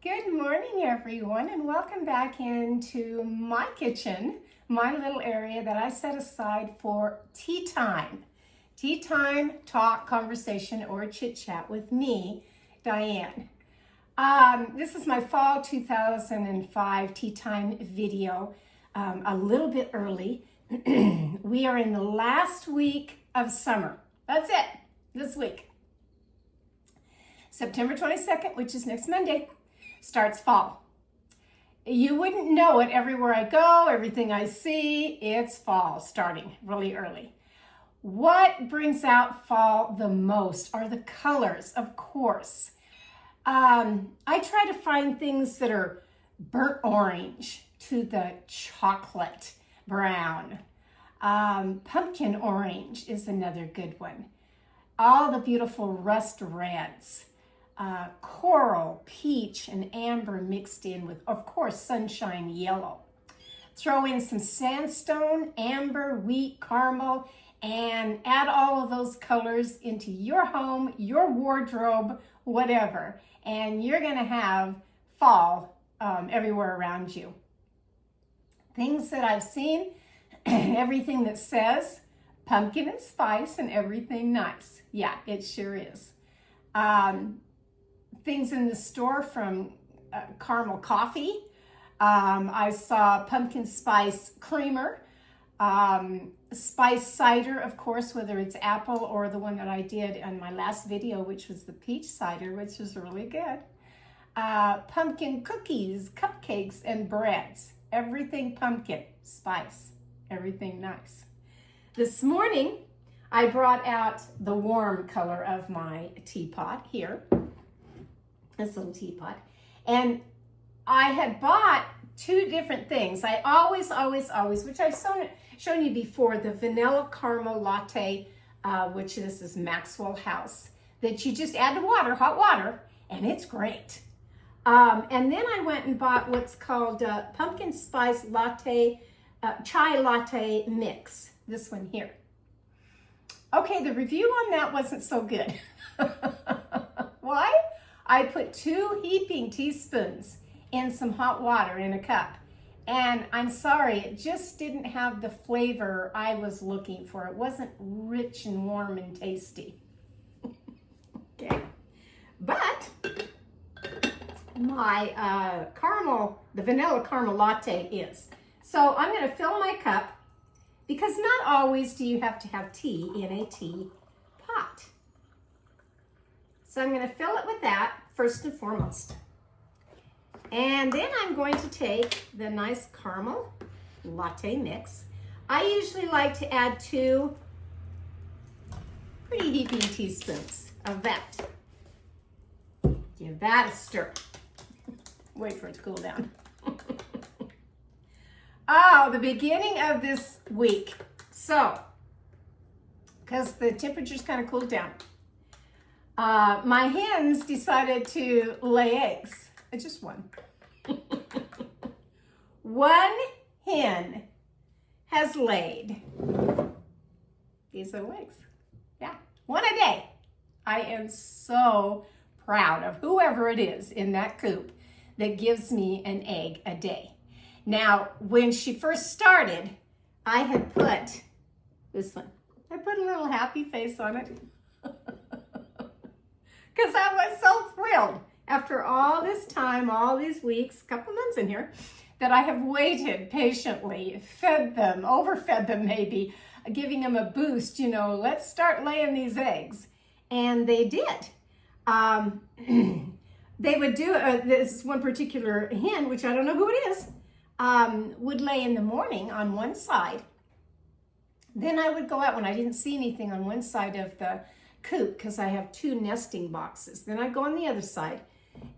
Good morning, everyone, and welcome back into my kitchen, my little area that I set aside for tea time. Tea time, talk, conversation, or chit chat with me, Diane. This is my fall 2005 tea time video, a little bit early. We are in the last week of summer. That's it, this week. September 22nd, which is next Monday, starts fall. You wouldn't know it everywhere I go, everything I see, it's fall starting really early. What brings out fall the most are the colors, of course. I try to find things that are burnt orange to the chocolate brown. Pumpkin orange is another good one. All the beautiful rust reds. Coral, peach, and amber mixed in with, of course, sunshine yellow. Throw in some sandstone, amber, wheat, caramel, and add all of those colors into your home, your wardrobe, whatever. And you're going to have fall everywhere around you. Things that I've seen, everything that says pumpkin and spice and everything nice. Yeah, it sure is. Things in the store from caramel coffee. I saw pumpkin spice creamer, spice cider, of course, whether it's apple or the one that I did on my last video, which was the peach cider, which is really good. Pumpkin cookies, cupcakes, and breads. Everything pumpkin, spice, everything nice. This morning, I brought out the warm color of my teapot here. This little teapot. And I had bought two different things. I always, which I've shown you before, the vanilla caramel latte, which this is Maxwell House, that you just add the water, hot water, and it's great. And then I went and bought what's called pumpkin spice latte, chai latte mix, this one here. Okay, the review on that wasn't so good. Why? I put 2 heaping teaspoons in some hot water in a cup. And I'm sorry, it just didn't have the flavor I was looking for. It wasn't rich and warm and tasty. Okay. But my the vanilla caramel latte is. So I'm going to fill my cup because not always do you have to have tea in a tea pot. So I'm going to fill it with that first and foremost. And then I'm going to take the nice caramel latte mix. I usually like to add 2 pretty heaping teaspoons of that. Give that a stir. Wait for it to cool down. Oh, the beginning of this week. So, because the temperature's kind of cooled down. My hens decided to lay eggs. Just one. One hen has laid these little eggs. Yeah, one a day. I am so proud of whoever it is in that coop that gives me an egg a day. Now, when she first started, I had put this one. I put a little happy face on it. Because I was so thrilled after all this time, all these weeks, a couple months in here, that I have waited patiently, fed them, overfed them maybe, giving them a boost, let's start laying these eggs. And they did. They would do, this one particular hen, which I don't know who it is, would lay in the morning on one side. Then I would go out when I didn't see anything on one side of the coop because I have 2 nesting boxes. Then I'd go on the other side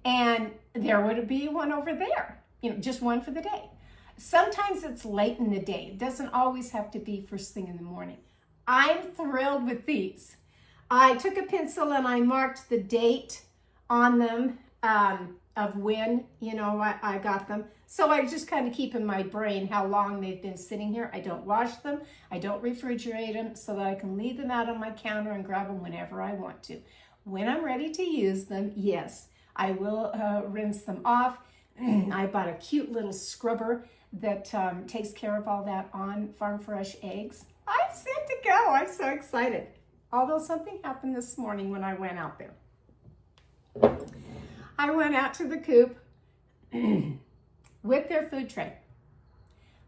and there would be one over there, just one for the day. Sometimes it's late in the day. It doesn't always have to be first thing in the morning. I'm thrilled with these. I took a pencil and I marked the date on them of when, I got them. So I just kind of keep in my brain how long they've been sitting here. I don't wash them. I don't refrigerate them so that I can leave them out on my counter and grab them whenever I want to. When I'm ready to use them, yes, I will rinse them off. I bought a cute little scrubber that takes care of all that on Farm Fresh eggs. I'm set to go. I'm so excited. Although something happened this morning when I went out there. I went out to the coop with their food tray.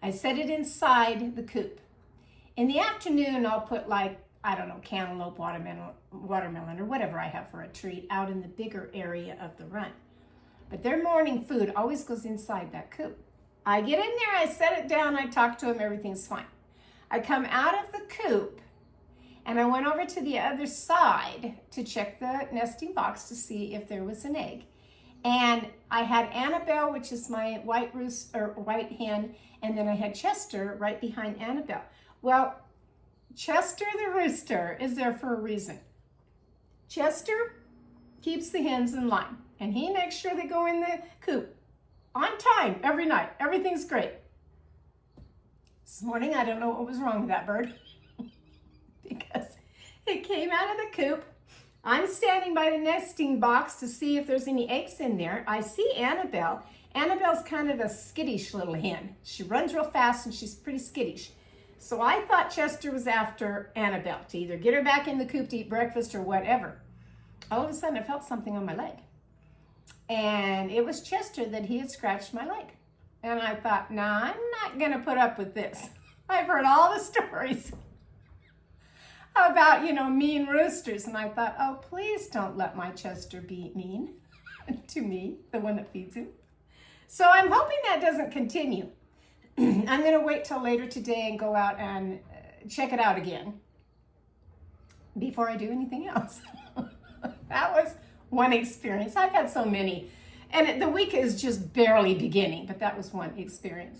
I set it inside the coop. In the afternoon, I'll put like, I don't know, cantaloupe, watermelon, or whatever I have for a treat out in the bigger area of the run. But their morning food always goes inside that coop. I get in there, I set it down, I talk to them, everything's fine. I come out of the coop and I went over to the other side to check the nesting box to see if there was an egg. And I had Annabelle, which is my white white hen, and then I had Chester right behind Annabelle. Well, Chester the rooster is there for a reason. Chester keeps the hens in line, and he makes sure they go in the coop on time every night. Everything's great. This morning, I don't know what was wrong with that bird because it came out of the coop. I'm standing by the nesting box to see if there's any eggs in there. I see Annabelle. Annabelle's kind of a skittish little hen. She runs real fast and she's pretty skittish. So I thought Chester was after Annabelle to either get her back in the coop to eat breakfast or whatever. All of a sudden I felt something on my leg. And it was Chester that he had scratched my leg. And I thought, nah, I'm not gonna put up with this. I've heard all the stories about, mean roosters. And I thought, oh, please don't let my Chester be mean to me, the one that feeds him. So I'm hoping that doesn't continue. I'm gonna wait till later today and go out and check it out again before I do anything else. That was one experience. I've had so many. And the week is just barely beginning, but that was one experience.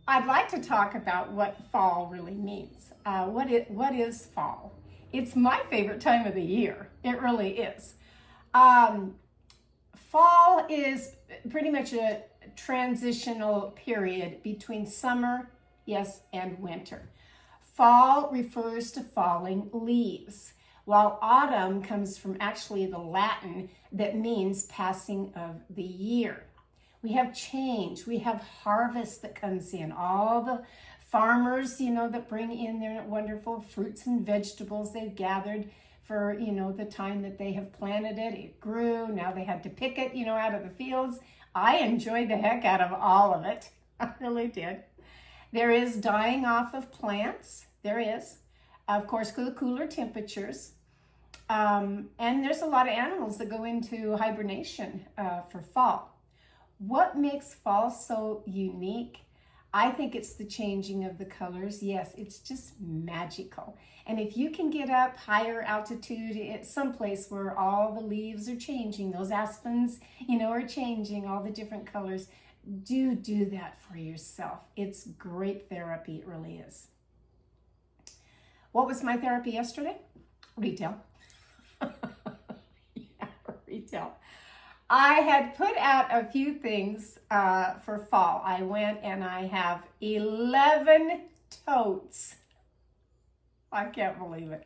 I'd like to talk about what fall really means. What is fall? It's my favorite time of the year. It really is. Fall is pretty much a transitional period between summer, yes, and winter. Fall refers to falling leaves, while autumn comes from actually the Latin that means passing of the year. We have change, we have harvest that comes in. All the farmers, that bring in their wonderful fruits and vegetables they've gathered for, the time that they have planted it. It grew, now they had to pick it, out of the fields. I enjoyed the heck out of all of it. I really did. There is dying off of plants. There is. Of course, the cooler temperatures. And there's a lot of animals that go into hibernation for fall. What makes fall so unique? I think it's the changing of the colors. Yes, it's just magical. And if you can get up higher altitude at some place where all the leaves are changing, those aspens, are changing all the different colors, do that for yourself. It's great therapy, it really is. What was my therapy yesterday? Retail. Yeah, retail. I had put out a few things for fall. I went and I have 11 totes. I can't believe it.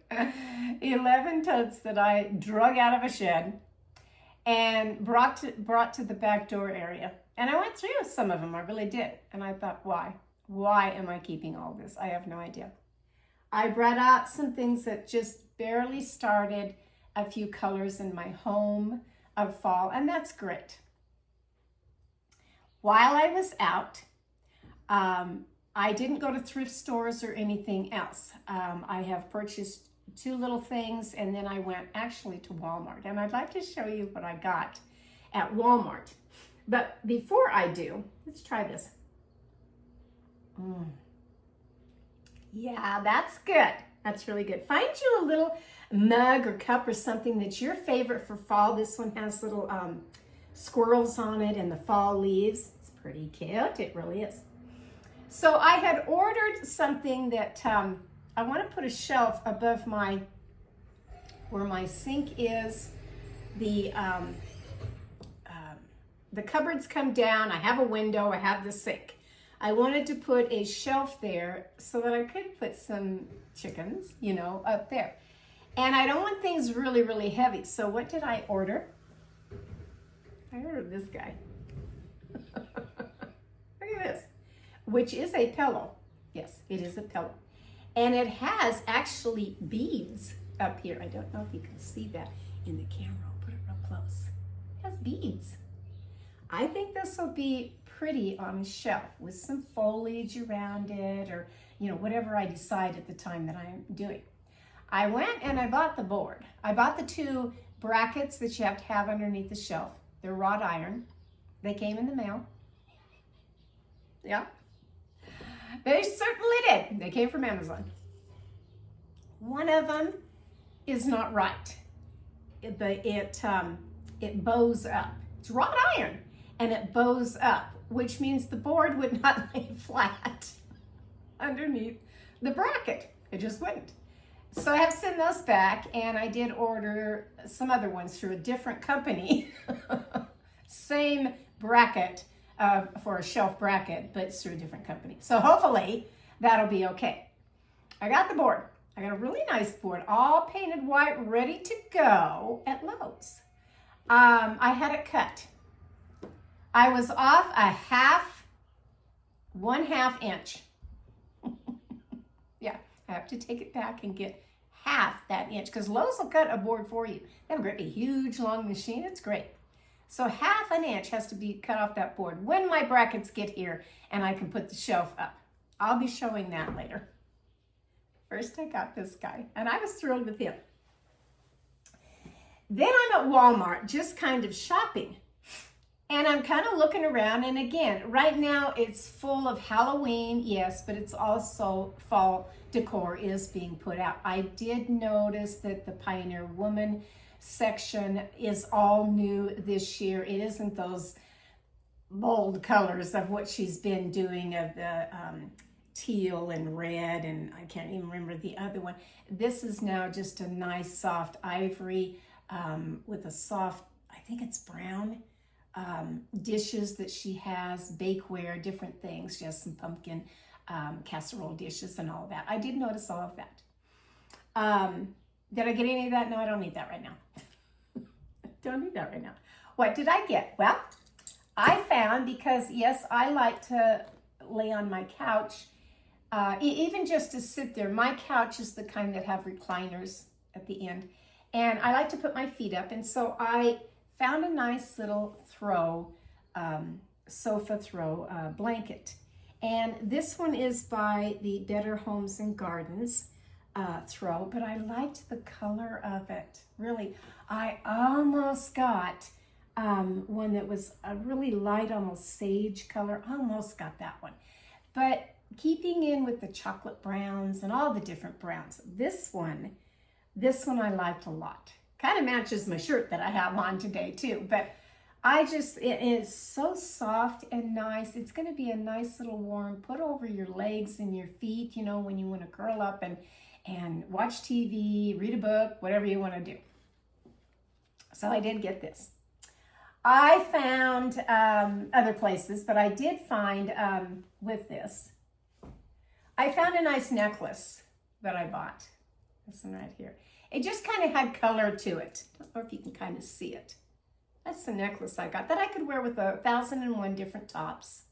11 totes that I drug out of a shed and brought to the back door area. And I went through some of them, I really did. And I thought, why? Why am I keeping all this? I have no idea. I brought out some things that just barely started a few colors in my home of fall, and that's great. While I was out, I didn't go to thrift stores or anything else. I have purchased 2 little things, and then I went actually to Walmart. And I'd like to show you what I got at Walmart. But before I do, let's try this. Yeah, that's good. That's really good. Find you a little mug or cup or something that's your favorite for fall. This one has little squirrels on it and the fall leaves. It's pretty cute. It really is. So I had ordered something that I want to put a shelf above where my sink is. The cupboards come down. I have a window. I have the sink. I wanted to put a shelf there so that I could put some chickens, up there. And I don't want things really, really heavy. So what did I order? I ordered this guy. Look at this, which is a pillow. Yes, it is a pillow. And it has actually beads up here. I don't know if you can see that in the camera. I'll put it real close. It has beads. I think this will be pretty on a shelf with some foliage around it, or whatever I decide at the time that I'm doing. I went and I bought the board. I bought the 2 brackets that you have to have underneath the shelf. They're wrought iron. They came in the mail. Yeah. They certainly did. They came from Amazon. One of them is not right. It bows up. It's wrought iron, and it bows up, which means the board would not lay flat underneath the bracket. It just wouldn't. So I have to send those back, and I did order some other ones through a different company. Same bracket for a shelf bracket, but it's through a different company. So hopefully that'll be okay. I got the board. I got a really nice board, all painted white, ready to go at Lowe's. I had it cut. I was off one half inch. Yeah, I have to take it back and get half that inch, because Lowe's will cut a board for you. They have a great, huge, long machine. It's great. So half an inch has to be cut off that board when my brackets get here and I can put the shelf up. I'll be showing that later. First, I got this guy, and I was thrilled with him. Then I'm at Walmart, just kind of shopping. And I'm kind of looking around, and again, right now it's full of Halloween, yes, but it's also fall decor is being put out. I did notice that the Pioneer Woman section is all new this year. It isn't those bold colors of what she's been doing, of the teal and red, and I can't even remember the other one. This is now just a nice soft ivory with a soft, I think it's brown, dishes that she has, bakeware, different things. She has some pumpkin casserole dishes and all that. I did notice all of that. Did I get any of that? No, I don't need that right now. Don't need that right now. What did I get? Well, I found, because yes, I like to lay on my couch, even just to sit there. My couch is the kind that have recliners at the end, and I like to put my feet up, and so I found a nice little sofa throw blanket. And this one is by the Better Homes and Gardens throw, but I liked the color of it. Really, I almost got one that was a really light, almost sage color. Almost got that one. But keeping in with the chocolate browns and all the different browns, this one I liked a lot. Kind of matches my shirt that I have on today too, but it is so soft and nice. It's going to be a nice little warm, put over your legs and your feet, when you want to curl up and watch TV, read a book, whatever you want to do. So I did get this. I found other places, but I did find with this, I found a nice necklace that I bought. This one right here. It just kind of had color to it. I don't know if you can kind of see it. That's the necklace I got that I could wear with 1,001 different tops.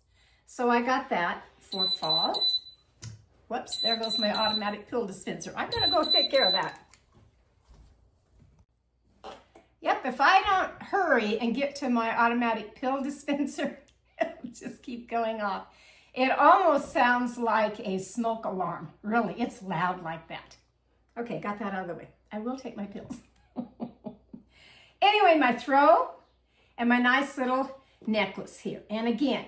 So I got that for fall. Whoops, there goes my automatic pill dispenser. I'm gonna go take care of that. Yep, if I don't hurry and get to my automatic pill dispenser, it'll just keep going off. It almost sounds like a smoke alarm. Really, it's loud like that. Okay, got that out of the way. I will take my pills. Anyway, my throw and my nice little necklace here. And again,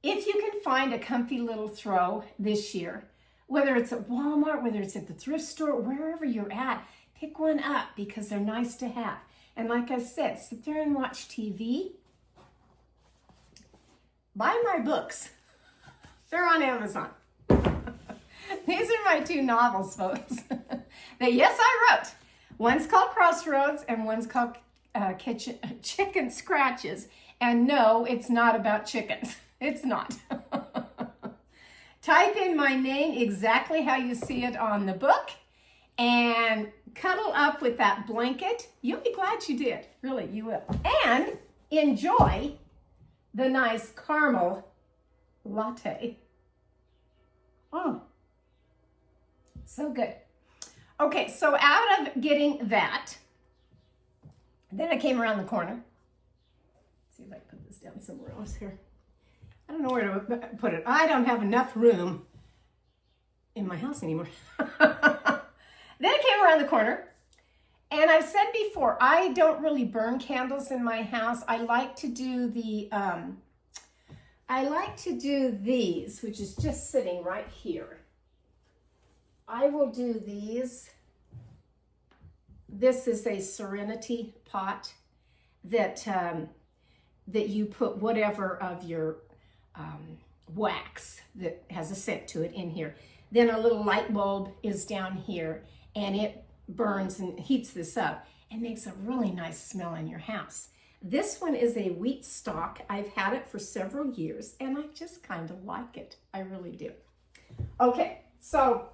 if you can find a comfy little throw this year, whether it's at Walmart, whether it's at the thrift store, wherever you're at, pick one up because they're nice to have. And like I said, sit there and watch TV. Buy my books. They're on Amazon. These are my 2 novels, folks, that yes, I wrote. One's called Crossroads and one's called Chicken Scratches. And no, it's not about chickens. It's not. Type in my name exactly how you see it on the book, and cuddle up with that blanket. You'll be glad you did. Really, you will. And enjoy the nice caramel latte. Oh, so good. Okay, so out of getting that, then I came around the corner. Let's see if I can put this down somewhere else here. I don't know where to put it. I don't have enough room in my house anymore. Then I came around the corner, and I've said before, I don't really burn candles in my house. I like to do these, which is just sitting right here. I will do these. This is a Serenity pot that you put whatever of your wax that has a scent to it in here. Then a little light bulb is down here, and it burns and heats this up and makes a really nice smell in your house. This one is a wheat stalk. I've had it for several years, and I just kind of like it. I really do. Okay, so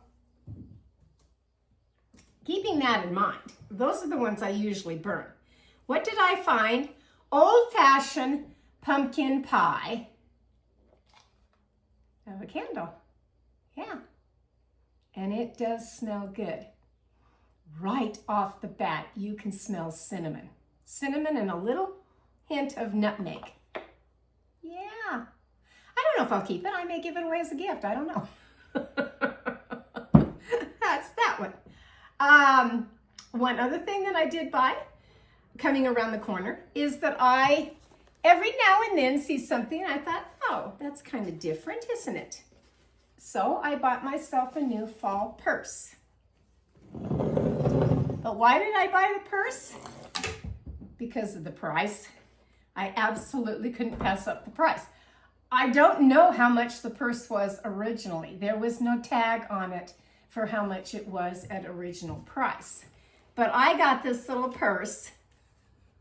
keeping that in mind, those are the ones I usually burn. What did I find? Old-fashioned pumpkin pie of a candle. Yeah. And it does smell good. Right off the bat, you can smell cinnamon. Cinnamon and a little hint of nutmeg. Yeah. I don't know if I'll keep it. I may give it away as a gift. I don't know. That's that one. One other thing that I did buy coming around the corner is that I every now and then see something and I thought, oh, that's kind of different, isn't it? So I bought myself a new fall purse. But why did I buy the purse? Because of the price. I absolutely couldn't pass up the price. I don't know how much the purse was originally. There was no tag on it for how much it was at original price. But I got this little purse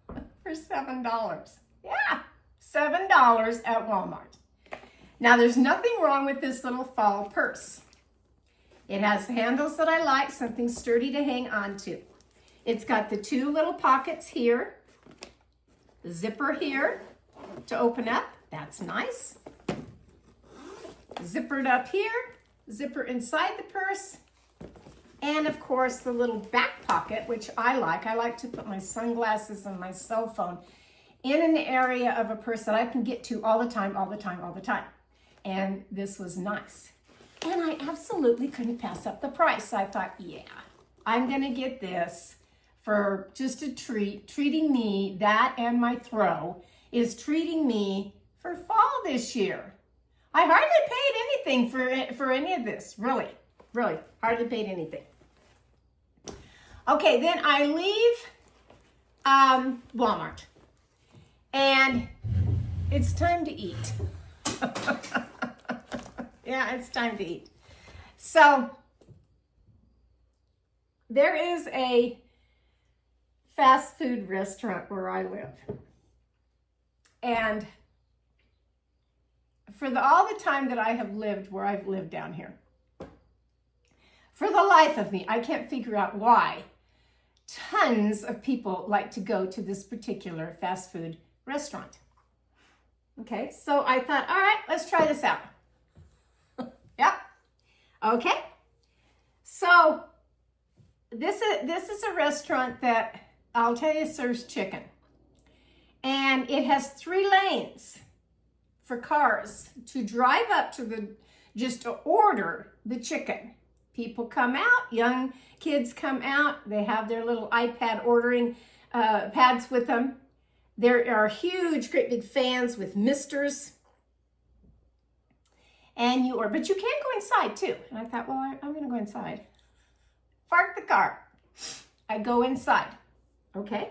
for $7. Yeah, $7 at Walmart. Now, there's nothing wrong with this little fall purse. It has handles that I like, something sturdy to hang on to. It's got the two little pockets here, the zipper here to open up. That's nice. Zippered up here, zipper inside the purse, and of course the little back pocket, which I like. I like to put my sunglasses and my cell phone in an area of a purse that I can get to all the time, all the time, all the time. And this was nice. And I absolutely couldn't pass up the price. I thought, yeah, I'm gonna get this for just a treat. Treating me, that and my throw, is treating me for fall this year. I hardly paid anything for any of this, really, hardly paid anything. Okay, then I leave Walmart, and it's time to eat. Yeah, it's time to eat. So there is a fast food restaurant where I live, and for all the time that I have lived where I've lived down here, for the life of me, I can't figure out why tons of people like to go to this particular fast food restaurant. Okay, so I thought, all right, let's try this out. Yep. Okay. So this is a restaurant that I'll tell you serves chicken. And it has 3 lanes for cars to drive up to just to order the chicken. People come out, young kids come out, they have their little iPad ordering pads with them. There are huge, great big fans with misters. But you can go inside too. And I thought, well, I'm gonna go inside. Park the car. I go inside, okay?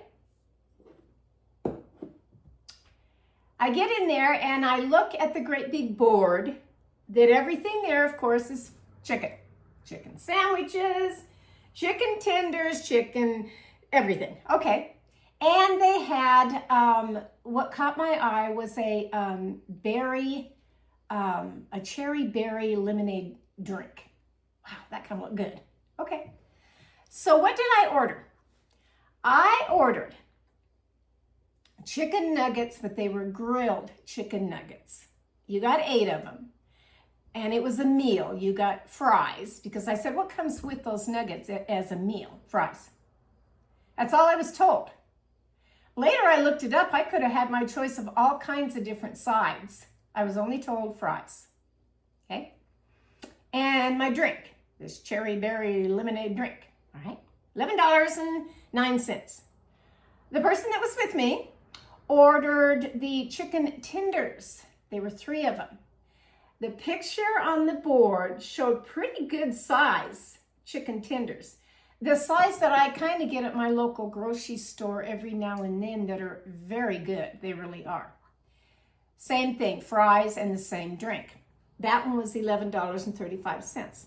I get in there and I look at the great big board that everything there, of course, is chicken. Chicken sandwiches, chicken tenders, chicken, everything. Okay. And they had, what caught my eye was a cherry berry lemonade drink. Wow, that kind of looked good. Okay. So what did I order? I ordered chicken nuggets, but they were grilled chicken nuggets. You got 8 of them. And it was a meal. You got fries, because I said, what comes with those nuggets as a meal? Fries. That's all I was told. Later, I looked it up. I could have had my choice of all kinds of different sides. I was only told fries. Okay? And my drink, this cherry berry lemonade drink. All right? $11.09. The person that was with me ordered the chicken tenders. There were 3 of them. The picture on the board showed pretty good size chicken tenders. The size that I kind of get at my local grocery store every now and then that are very good. They really are. Same thing, fries and the same drink. That one was $11.35.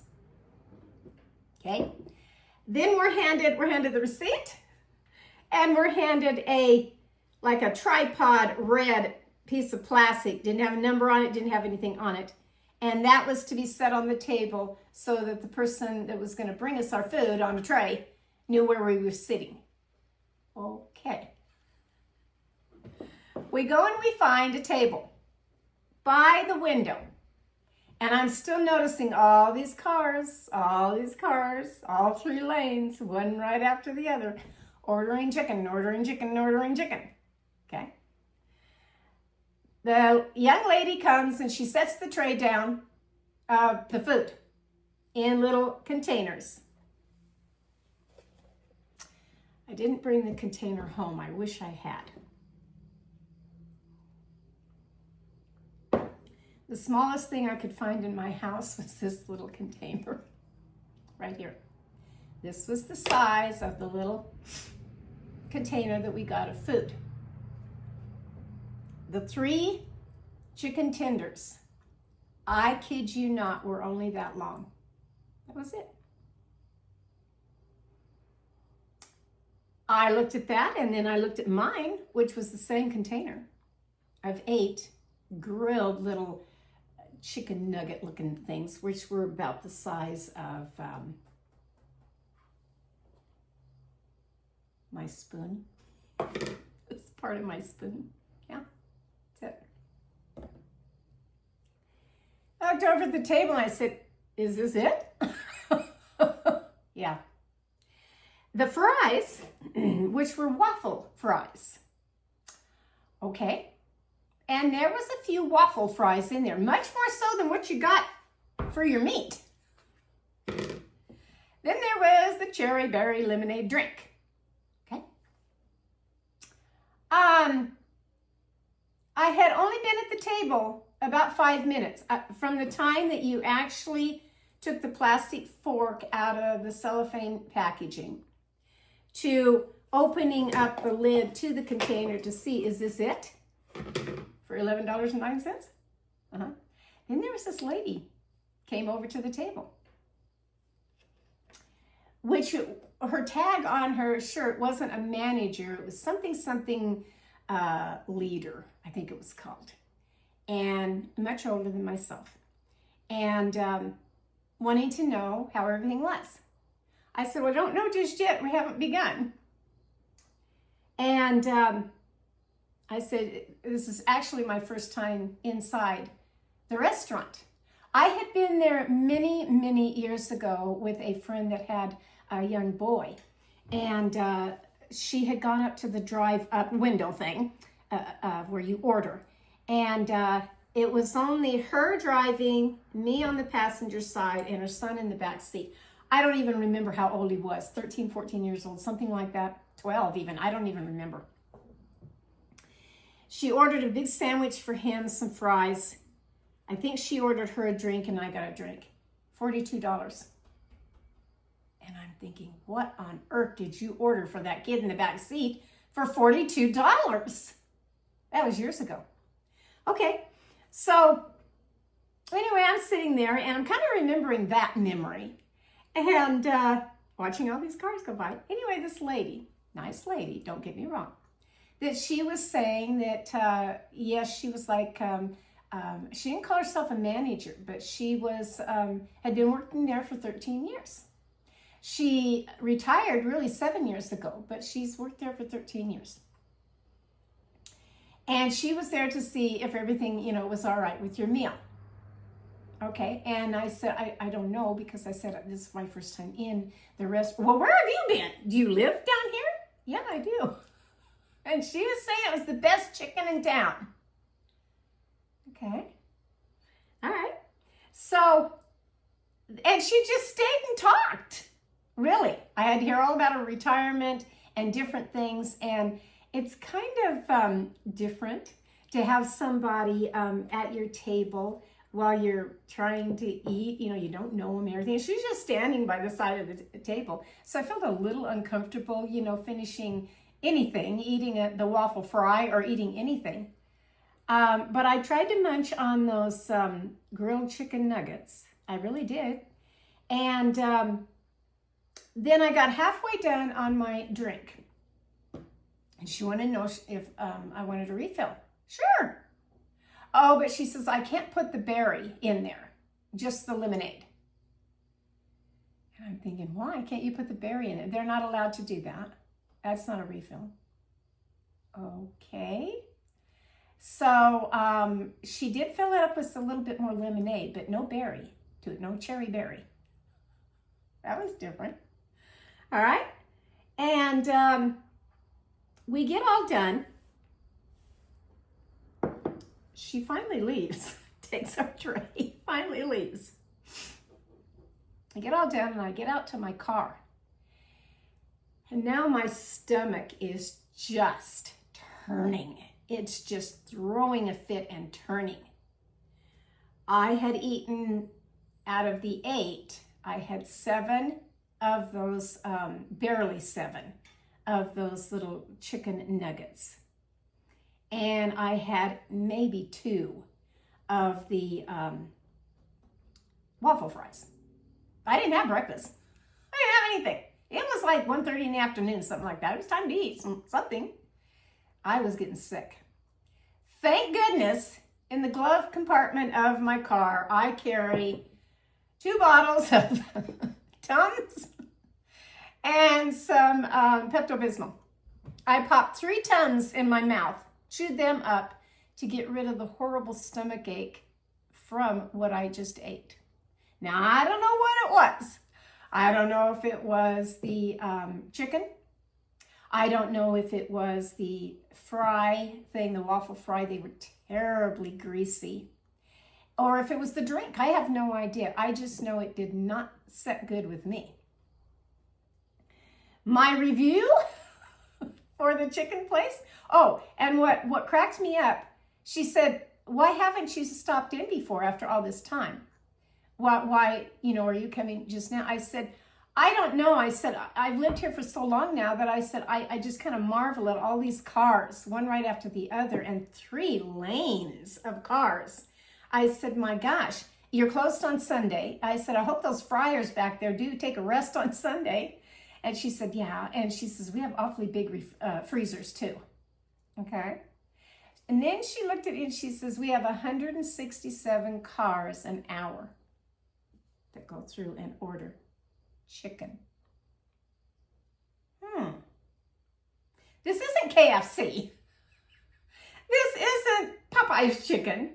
Okay. Then we're handed the receipt, and we're handed like a tripod red piece of plastic. Didn't have a number on it, didn't have anything on it. And that was to be set on the table so that the person that was going to bring us our food on a tray knew where we were sitting. Okay. We go and we find a table by the window. And I'm still noticing all these cars, all 3 lanes, one right after the other, ordering chicken, ordering chicken, ordering chicken. Okay. The young lady comes and she sets the tray down of the food in little containers. I didn't bring the container home. I wish I had. The smallest thing I could find in my house was this little container right here. This was the size of the little container that we got of food. The 3 chicken tenders, I kid you not, were only that long. That was it. I looked at that, and then I looked at mine, which was the same container of 8 grilled little chicken nugget looking things, which were about the size of my spoon. It's part of my spoon. Yeah, that's it. I looked over at the table and I said, is this it? Yeah. The fries, which were waffle fries. Okay. And there was a few waffle fries in there, much more so than what you got for your meat. Then there was the cherry berry lemonade drink. Okay. I had only been at the table about 5 minutes from the time that you actually took the plastic fork out of the cellophane packaging to opening up the lid to the container to see, is this it? For $11.09? Then there was this lady came over to the table, which her tag on her shirt wasn't a manager. It was something leader, I think it was called, and much older than myself, and wanting to know how everything was. I said, well, I don't know just yet. We haven't begun. And I said, this is actually my first time inside the restaurant. I had been there many, many years ago with a friend that had a young boy. And she had gone up to the drive-up window thing where you order. And it was only her driving, me on the passenger side, and her son in the back seat. I don't even remember how old he was, 13, 14 years old, something like that, 12 even, I don't even remember. She ordered a big sandwich for him, some fries. I think she ordered her a drink and I got a drink. $42. And I'm thinking, what on earth did you order for that kid in the back seat for $42? That was years ago. Okay, so anyway, I'm sitting there and I'm kind of remembering that memory and watching all these cars go by. Anyway, this lady, nice lady, don't get me wrong, that she was saying that, yes, she was like, she didn't call herself a manager, but she was, had been working there for 13 years. She retired really 7 years ago, but she's worked there for 13 years. And she was there to see if everything, was all right with your meal. Okay, and I said, I don't know, because I said, this is my first time in the restaurant. Well, where have you been? Do you live down here? Yeah, I do. And she was saying it was the best chicken in town. Okay. All right. So, and she just stayed and talked. Really. I had to hear all about her retirement and different things. And it's kind of different to have somebody at your table while you're trying to eat. You don't know them and everything. She's just standing by the side of the table. So I felt a little uncomfortable, finishing anything, eating the waffle fry or eating anything. But I tried to munch on those grilled chicken nuggets. I really did. And then I got halfway done on my drink. And she wanted to know if I wanted a refill. Sure. Oh, but she says, I can't put the berry in there, just the lemonade. And I'm thinking, why can't you put the berry in it? They're not allowed to do that. That's not a refill. Okay. So she did fill it up with a little bit more lemonade, but no berry to it, no cherry berry. That was different. All right. And we get all done. She finally leaves, takes our tray, finally leaves. I get all done and I get out to my car. And now my stomach is just turning. It's just throwing a fit and turning. I had eaten, out of the 8, I had 7 of those, barely 7 of those little chicken nuggets. And I had maybe 2 of the waffle fries. I didn't have breakfast. I didn't have anything. It was like 1:30 in the afternoon, something like that. It was time to eat something. I was getting sick. Thank goodness, in the glove compartment of my car, I carry 2 bottles of Tums and some Pepto-Bismol. I popped 3 Tums in my mouth, chewed them up to get rid of the horrible stomach ache from what I just ate. Now, I don't know what it was. I don't know if it was the chicken. I don't know if it was the fry thing, the waffle fry. They were terribly greasy. Or if it was the drink. I have no idea. I just know it did not set good with me. My review for the chicken place. Oh, and what cracked me up, she said, why haven't you stopped in before after all this time? Why, are you coming just now? I said, I don't know. I said, I've lived here for so long now that I said, I just kind of marvel at all these cars, one right after the other, and 3 lanes of cars. I said, my gosh, you're closed on Sunday. I said, I hope those fryers back there do take a rest on Sunday. And she said, yeah. And she says, we have awfully big freezers too. Okay. And then she looked at it and she says, we have 167 cars an hour that go through and order chicken. This isn't KFC. This isn't Popeye's chicken.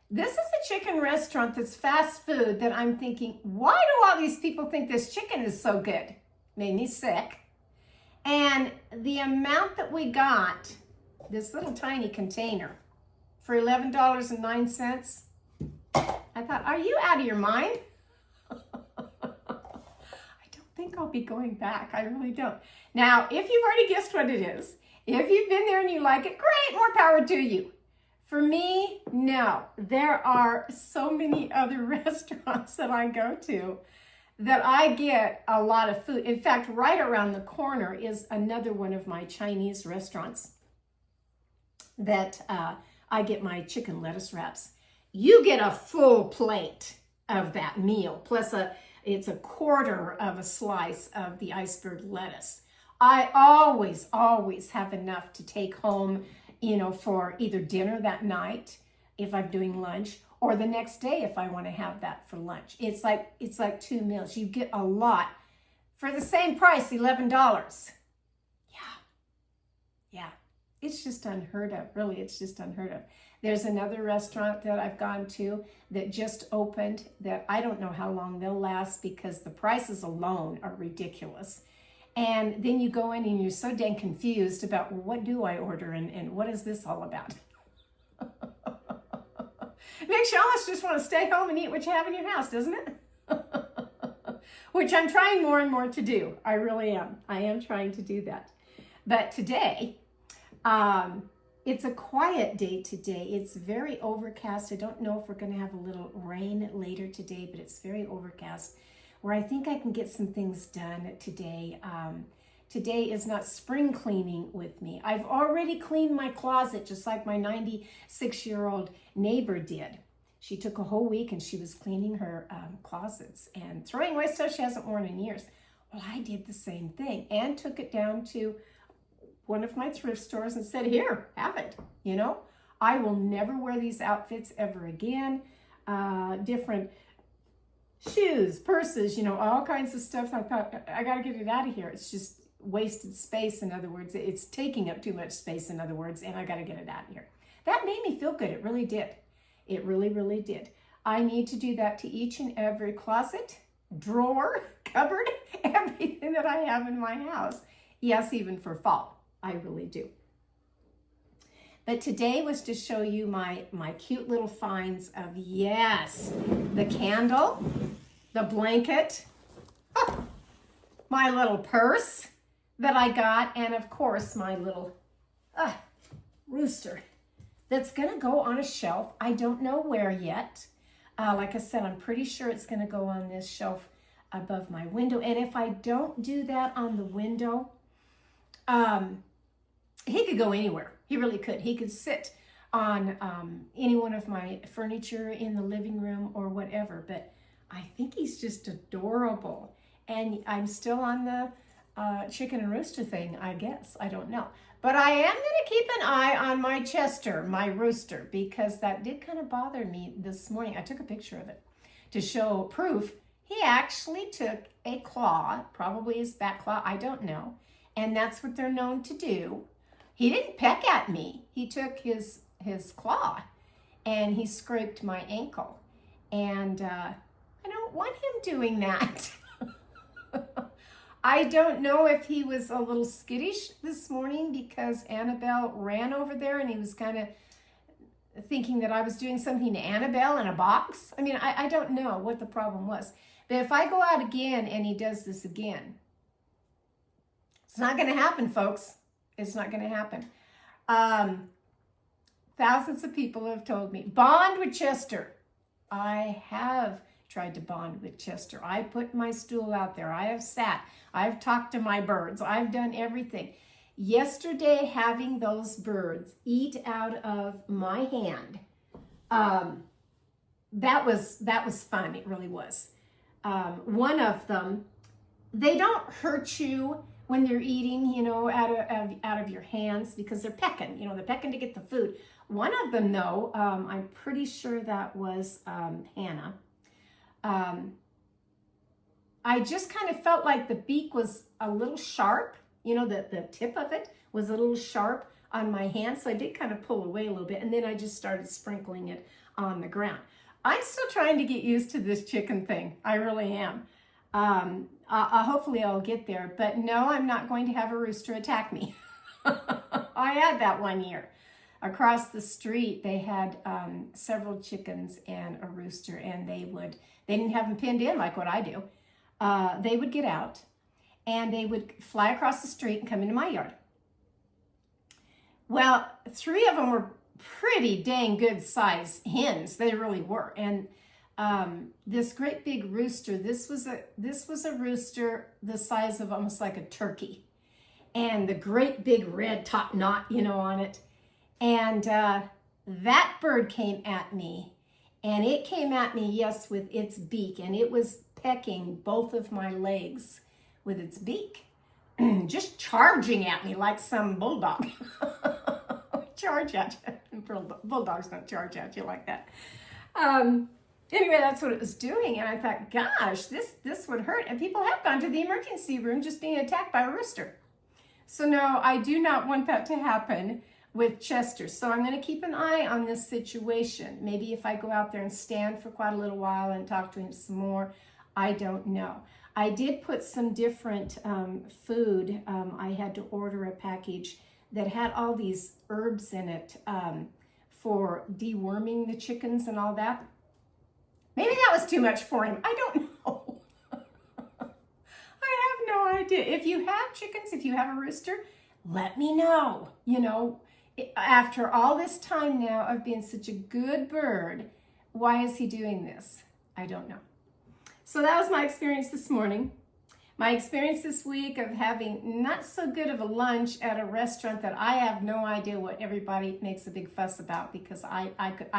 This is a chicken restaurant that's fast food that I'm thinking, why do all these people think this chicken is so good? Made me sick. And the amount that we got, this little tiny container, for $11.09, I thought, are you out of your mind? I don't think I'll be going back. I really don't. Now, if you've already guessed what it is, if you've been there and you like it, great, more power to you. For me, no. There are so many other restaurants that I go to that I get a lot of food. In fact, right around the corner is another one of my Chinese restaurants that I get my chicken lettuce wraps. You get a full plate of that meal, plus it's a quarter of a slice of the iceberg lettuce. I always have enough to take home, for either dinner that night, if I'm doing lunch, or the next day if I want to have that for lunch. It's like 2 meals. You get a lot for the same price, $11. Yeah. It's just unheard of. Really, it's just unheard of. There's another restaurant that I've gone to that just opened that I don't know how long they'll last because the prices alone are ridiculous. And then you go in and you're so dang confused about, well, what do I order and what is this all about? Makes you almost just want to stay home and eat what you have in your house, doesn't it? Which I'm trying more and more to do. I really am. I am trying to do that. But today, it's a quiet day today. It's very overcast. I don't know if we're going to have a little rain later today, but it's very overcast where I think I can get some things done today. Today is not spring cleaning with me. I've already cleaned my closet just like my 96-year-old neighbor did. She took a whole week and she was cleaning her closets and throwing away stuff she hasn't worn in years. Well, I did the same thing and took it down to one of my thrift stores and said, here, have it. You know, I will never wear these outfits ever again. Different shoes, purses, you know, all kinds of stuff. I thought, I got to get it out of here. It's just wasted space. In other words, it's taking up too much space, in other words, and I got to get it out of here. That made me feel good. It really did. It really, really did. I need to do that to each and every closet, drawer, cupboard, everything that I have in my house. Yes, even for fall. I really do. But today was to show you my cute little finds of, yes, the candle, the blanket, my little purse that I got, and of course my little rooster that's going to go on a shelf. I don't know where yet. Like I said, I'm pretty sure it's going to go on this shelf above my window. And if I don't do that on the window, he could go anywhere. He really could. He could sit on any one of my furniture in the living room or whatever. But I think he's just adorable. And I'm still on the chicken and rooster thing, I guess. I don't know. But I am going to keep an eye on my Chester, my rooster, because that did kind of bother me this morning. I took a picture of it to show proof. He actually took a claw, probably his back claw, I don't know. And that's what they're known to do. He didn't peck at me. He took his claw and he scraped my ankle. And I don't want him doing that. I don't know if he was a little skittish this morning because Annabelle ran over there and he was kind of thinking that I was doing something to Annabelle in a box. I mean, I don't know what the problem was. But if I go out again and he does this again, it's not going to happen, folks. It's not going to happen. Thousands of people have told me, bond with Chester. I have tried to bond with Chester. I put my stool out there. I have sat. I've talked to my birds. I've done everything. Yesterday, having those birds eat out of my hand, that was fun. It really was. One of them, they don't hurt you when they're eating, you know, out of your hands because they're pecking. You know, they're pecking to get the food. One of them, though, I'm pretty sure that was Hannah. I just kind of felt like the beak was a little sharp. You know, the tip of it was a little sharp on my hand. So I did kind of pull away a little bit. And then I just started sprinkling it on the ground. I'm still trying to get used to this chicken thing. I really am. Hopefully I'll get there. But no, I'm not going to have a rooster attack me. I had that one year. Across the street, they had several chickens and a rooster, and they didn't have them pinned in like what I do. They would get out, and they would fly across the street and come into my yard. Well, 3 of them were pretty dang good size hens. They really were. And this great big rooster, this was a rooster the size of almost like a turkey. And the great big red top knot, you know, on it. And that bird came at me, and it came at me, yes, with its beak, and it was pecking both of my legs with its beak, just charging at me like some bulldog. Charge at you. Bulldogs don't charge at you like that. Anyway, that's what it was doing. And I thought, gosh, this would hurt. And people have gone to the emergency room just being attacked by a rooster. So no, I do not want that to happen with Chester. So I'm going to keep an eye on this situation. Maybe if I go out there and stand for quite a little while and talk to him some more, I don't know. I did put some different food. I had to order a package that had all these herbs in it for deworming the chickens and all that. Maybe that was too much for him. I don't know. I have no idea. If you have chickens, if you have a rooster, let me know. You know, after all this time now of being such a good bird, why is he doing this? I don't know. So that was my experience this morning. My experience this week of having not so good of a lunch at a restaurant that I have no idea what everybody makes a big fuss about, because I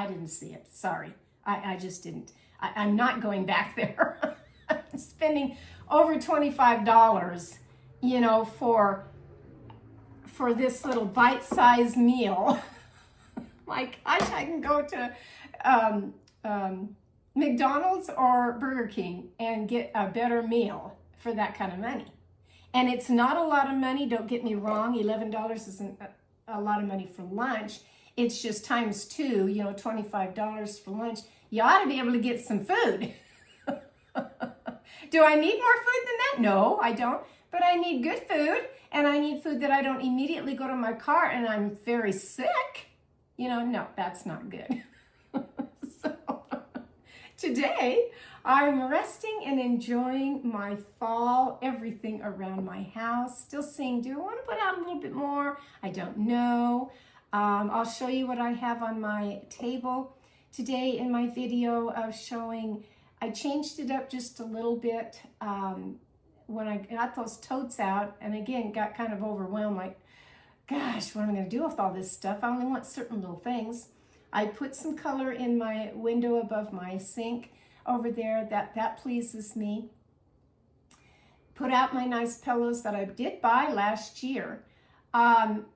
didn't see it. Sorry. I just didn't. I'm not going back there. I'm spending over $25, you know, for this little bite-sized meal. Like, I can go to McDonald's or Burger King and get a better meal for that kind of money. And it's not a lot of money, don't get me wrong. $11 isn't a lot of money for lunch. It's just times two, you know, $25 for lunch. You ought to be able to get some food. Do I need more food than that? No, I don't. But I need good food, and I need food that I don't immediately go to my car and I'm very sick. You know, no, that's not good. So today, I'm resting and enjoying my fall, everything around my house. Still seeing, do I want to put out a little bit more? I don't know. I'll show you what I have on my table today in my video of showing. I changed it up just a little bit when I got those totes out, and again got kind of overwhelmed, like, gosh, what am I going to do with all this stuff? I only want certain little things. I put some color in my window above my sink over there. That pleases me. Put out my nice pillows that I did buy last year.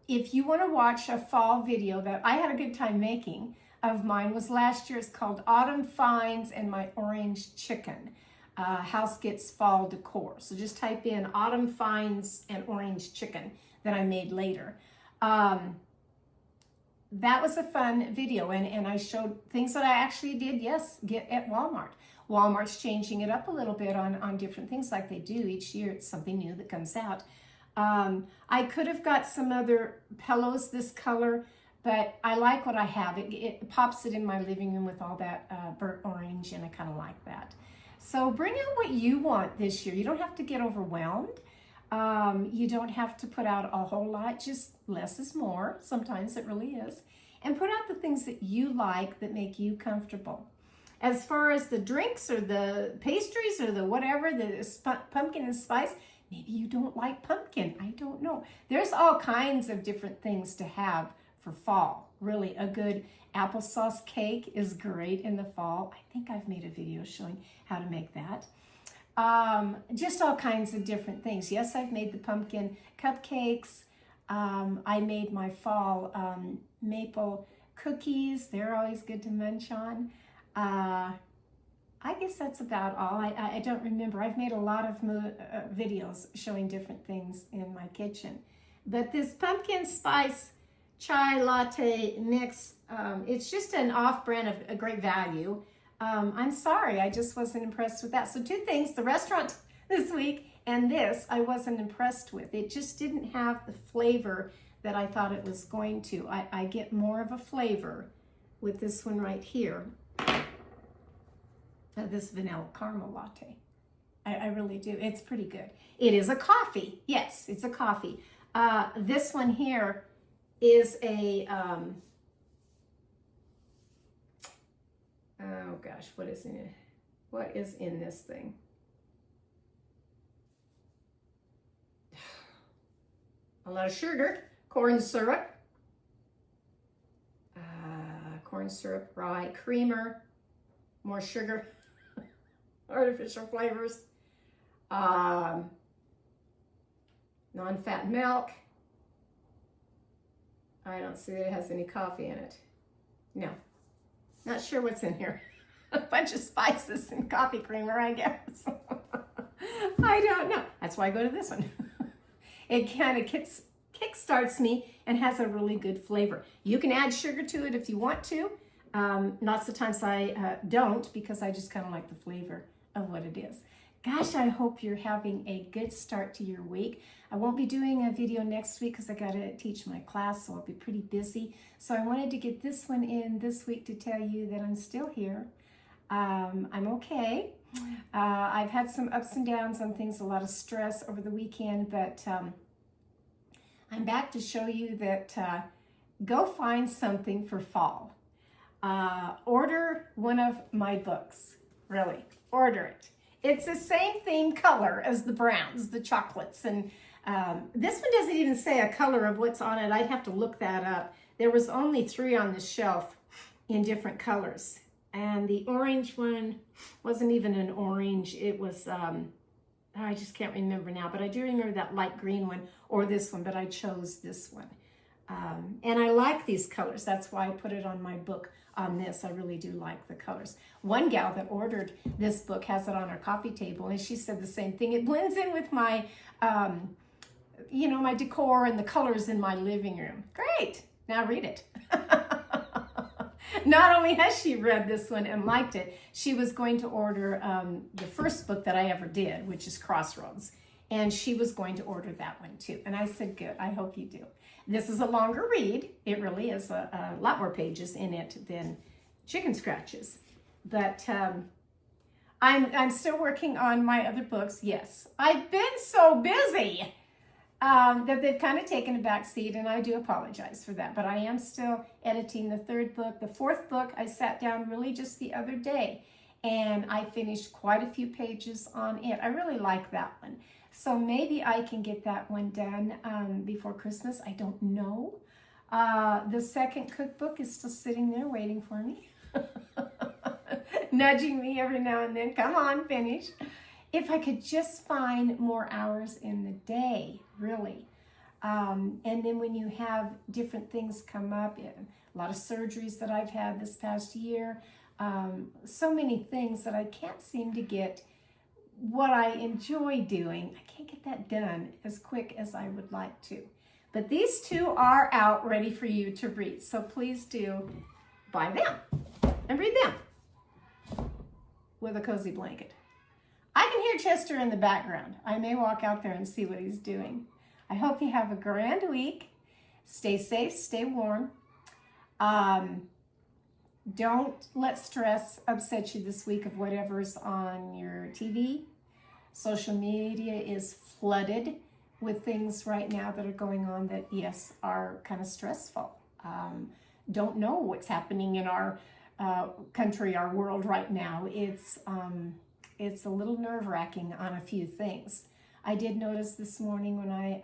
If you want to watch a fall video that I had a good time making of mine, was last year. It's called Autumn Finds and My Orange Chicken. House Gets Fall Decor. So just type in Autumn Finds and Orange Chicken that I made later. That was a fun video, and I showed things that I actually did, yes, get at Walmart. Walmart's changing it up a little bit on different things like they do each year. It's something new that comes out. I could have got some other pillows this color, but I like what I have. It pops it in my living room with all that burnt orange, and I kind of like that. So bring out what you want this year. You don't have to get overwhelmed. You don't have to put out a whole lot, just less is more. Sometimes it really is. And put out the things that you like that make you comfortable. As far as the drinks or the pastries or the whatever, the pumpkin and spice, maybe you don't like pumpkin. I don't know. There's all kinds of different things to have for fall. Really, a good applesauce cake is great in the fall. I think I've made a video showing how to make that. Just all kinds of different things. Yes, I've made the pumpkin cupcakes. I made my fall maple cookies. They're always good to munch on. I guess that's about all. I don't remember. I've made a lot of videos showing different things in my kitchen. But this pumpkin spice chai latte mix, it's just an off-brand of a great value. I'm sorry, I just wasn't impressed with that. So two things, the restaurant this week and this, I wasn't impressed with. It just didn't have the flavor that I thought it was going to. I get more of a flavor with this one right here, this vanilla caramel latte. I really do. It's pretty good. It is a coffee. Yes, it's a coffee. This one here is a, oh gosh, what is in it? What is in this thing? A lot of sugar, corn syrup, rye, creamer, more sugar, artificial flavors, non-fat milk. I don't see that it has any coffee in it. No, not sure what's in here. a bunch of spices and coffee creamer, I guess. I don't know. That's why I go to this one. It kind of kickstarts me and has a really good flavor. You can add sugar to it if you want to. Lots of times I don't, because I just kind of like the flavor of what it is. Gosh, I hope you're having a good start to your week. I won't be doing a video next week because I got to teach my class, so I'll be pretty busy. So I wanted to get this one in this week to tell you that I'm still here. I'm okay. I've had some ups and downs on things, a lot of stress over the weekend, but I'm back to show you that go find something for fall. Order one of my books, really, order it. It's the same theme color as the browns, the chocolates, and this one doesn't even say a color of what's on it. I'd have to look that up. There was only 3 on the shelf in different colors, and the orange one wasn't even an orange. It was, I just can't remember now, but I do remember that light green one or this one, but I chose this one. And I like these colors. That's why I put it on my book on this. I really do like the colors. One gal that ordered this book has it on her coffee table, and she said the same thing. It blends in with my, you know, my decor and the colors in my living room. Great. Now read it. Not only has she read this one and liked it, she was going to order the first book that I ever did, which is Crossroads. And she was going to order that one too. And I said, good, I hope you do. This is a longer read. It really is a lot more pages in it than Chicken Scratches. But I'm still working on my other books. Yes, I've been so busy that they've kind of taken a back seat, and I do apologize for that. But I am still editing the 3rd book. The 4th book, I sat down really just the other day, and I finished quite a few pages on it. I really like that one. So maybe I can get that one done before Christmas. I don't know. The 2nd cookbook is still sitting there waiting for me. Nudging me every now and then. Come on, finish. If I could just find more hours in the day, really. And then when you have different things come up, a lot of surgeries that I've had this past year, so many things that I can't seem to get what I enjoy doing. I can't get that done as quick as I would like to. But these 2 are out ready for you to read. So please do buy them and read them with a cozy blanket. I can hear Chester in the background. I may walk out there and see what he's doing. I hope you have a grand week. Stay safe, stay warm. Don't let stress upset you this week of whatever's on your TV. Social media is flooded with things right now that are going on that, yes, are kind of stressful. Don't know what's happening in our country, our world right now. It's a little nerve-wracking on a few things. I did notice this morning when I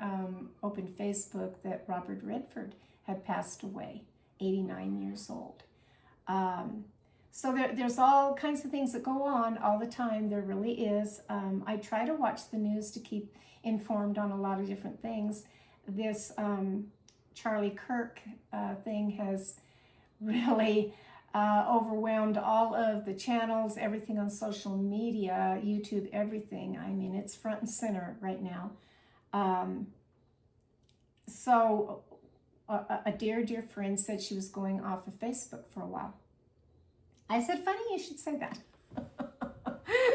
opened Facebook that Robert Redford had passed away, 89 years old. So there's all kinds of things that go on all the time. There really is. I try to watch the news to keep informed on a lot of different things. This Charlie Kirk thing has really overwhelmed all of the channels, everything on social media, YouTube, everything. I mean, it's front and center right now. So a dear friend said she was going off of Facebook for a while. I said, funny you should say that.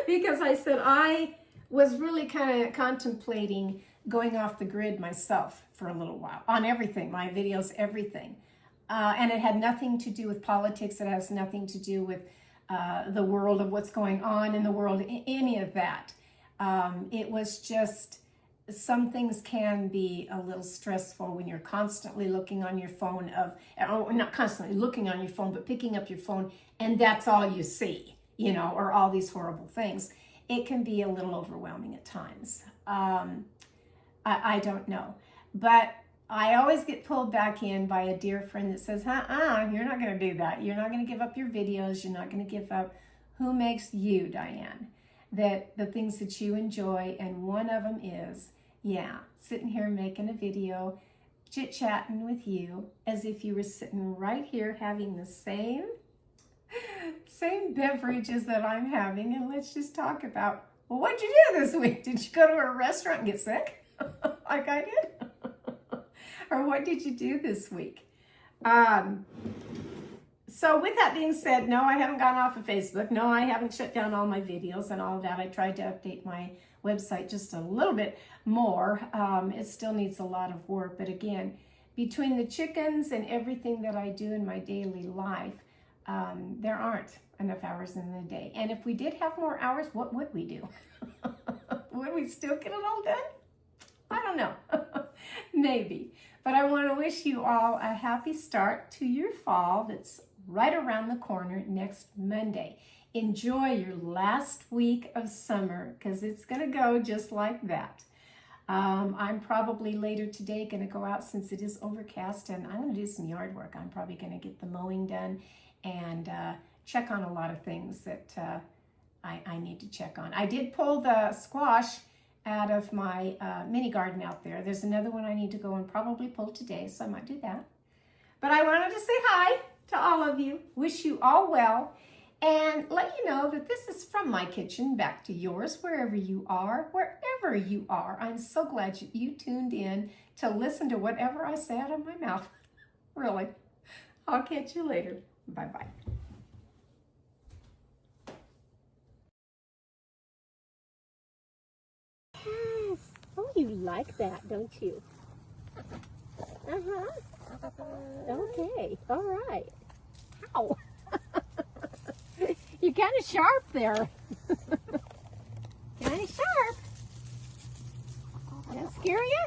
Because I said I was really kind of contemplating going off the grid myself for a little while on everything, my videos, everything. And it had nothing to do with politics. It has nothing to do with the world of what's going on in the world, any of that. It was just, some things can be a little stressful when you're constantly looking on your phone or not constantly looking on your phone, but picking up your phone and that's all you see, you know, or all these horrible things. It can be a little overwhelming at times. I don't know, but I always get pulled back in by a dear friend that says, you're not going to do that. You're not going to give up your videos. You're not going to give up who makes you, Diane. That the things that you enjoy, and one of them is, sitting here making a video, chit-chatting with you as if you were sitting right here having the same Same beverages that I'm having, and let's just talk about, well, what'd you do this week? Did you go to a restaurant and get sick like I did? Or what did you do this week? So with that being said, no, I haven't gone off of Facebook. No, I haven't shut down all my videos and all of that. I tried to update my website just a little bit more. It still needs a lot of work. But again, between the chickens and everything that I do in my daily life, there aren't enough hours in the day. And if we did have more hours, what would we do? Would we still get it all done? I don't know. Maybe. But I want to wish you all a happy start to your fall that's right around the corner next Monday. Enjoy your last week of summer because it's going to go just like that. I'm probably later today going to go out since it is overcast, and I'm going to do some yard work. I'm probably going to get the mowing done and check on a lot of things that I need to check on. I did pull the squash out of my mini garden out there. There's another one I need to go and probably pull today, so I might do that. But I wanted to say hi to all of you, wish you all well, and let you know that this is from my kitchen back to yours, wherever you are, wherever you are. I'm so glad you tuned in to listen to whatever I say out of my mouth. Really. I'll catch you later. Bye-bye. Yes. Oh, you like that, don't you? Uh-huh. Okay. All right. Ow. You're kind of sharp there. Kind of sharp. That scare you?